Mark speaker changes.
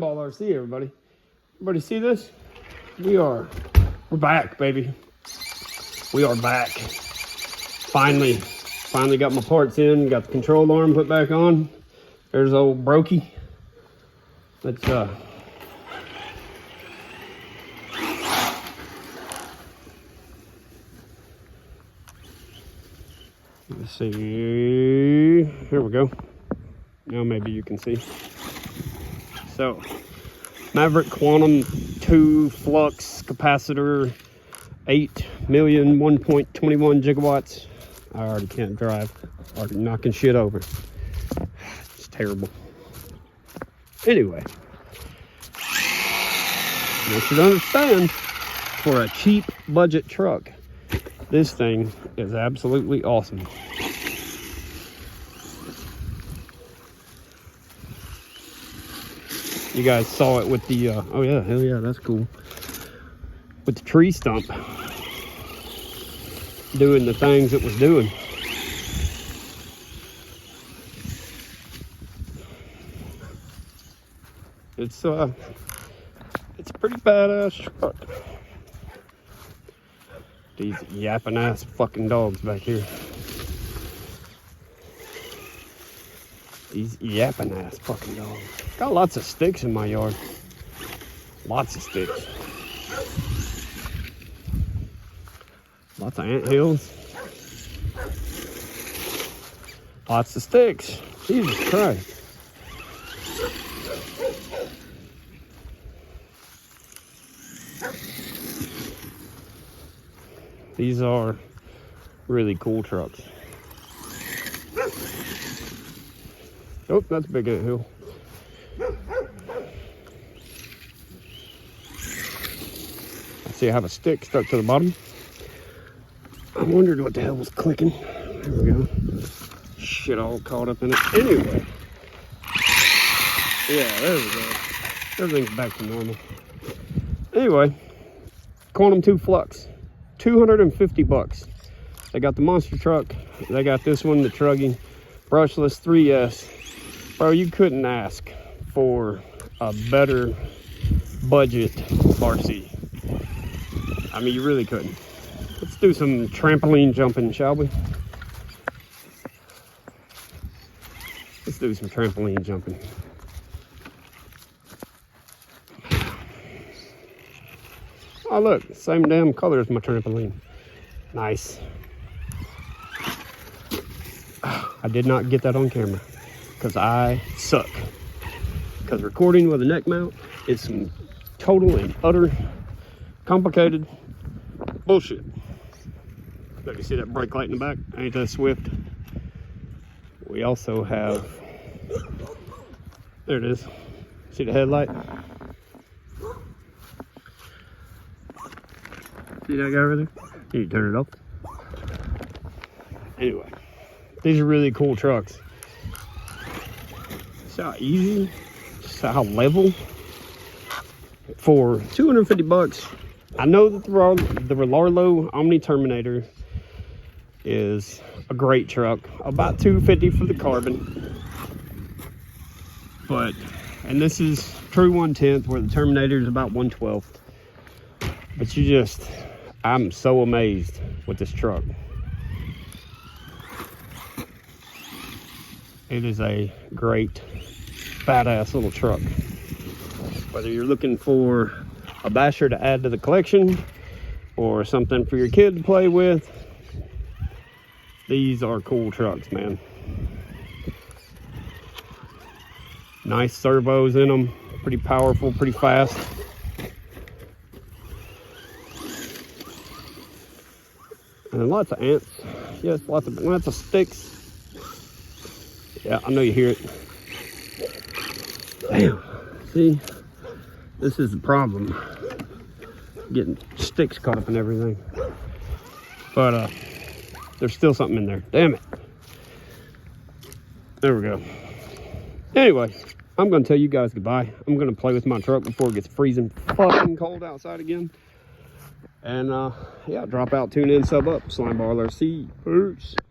Speaker 1: Ball RC, everybody. Everybody see this? We're back, baby. We are back. Finally got my parts in, got the control arm put back on. There's old Brokey. Let's see. Here we go. Now maybe you can see. So, Maverick Quantum 2 flux capacitor, 8 million, 1.21 gigawatts. I already can't drive. Already knocking shit over. It's terrible. Anyway, you should understand, for a cheap budget truck, this thing is absolutely awesome. You guys saw it with the, oh yeah, hell yeah, that's cool. With the tree stump doing the things it was doing. It's a pretty badass truck. These yapping ass fucking dogs back here. These yapping ass fucking dogs. Got lots of sticks in my yard. Lots of sticks. Lots of anthills. Lots of sticks. Jesus Christ. These are really cool trucks. Oh, that's a big anthill. I see I have a stick stuck to the bottom. I wondered what the hell was clicking. There we go. Shit all caught up in it. Anyway. Yeah, there we go. Everything's back to normal. Anyway, Quantum 2 Flux. 250 bucks. They got the monster truck. They got this one, the Truggy brushless 3S. Bro, you couldn't ask for a better budget RC. I mean, you really couldn't. Let's do some trampoline jumping, shall we? Let's do some trampoline jumping. Oh, look, same damn color as my trampoline. Nice. I did not get that on camera because I suck. Because recording with a neck mount is some total and utter complicated bullshit. Look, you see that brake light in the back? Ain't that swift? We also have, there it is. See the headlight? See that guy over there? Can you turn it off? Anyway, these are really cool trucks. See how easy, just how level. For 250 bucks, I know that the Relarlo Omni Terminator is a great truck. About 250 for the carbon. But, and this is true 1/10, where the Terminator is about 1/12. But you just, I'm so amazed with this truck. It is a great, badass little truck. Whether you're looking for a basher to add to the collection or something for your kid to play with, these are cool trucks, man. Nice servos in them, pretty powerful, pretty fast. And lots of ants. Yes, lots of sticks. Yeah, I know you hear it. Damn. See, this is the problem. Getting sticks caught up in everything. But there's still something in there. Damn it. There we go. Anyway, I'm gonna tell you guys goodbye. I'm gonna play with my truck before it gets freezing fucking cold outside again. And yeah, drop out, tune in, sub up. Slime Ball RC. Peace.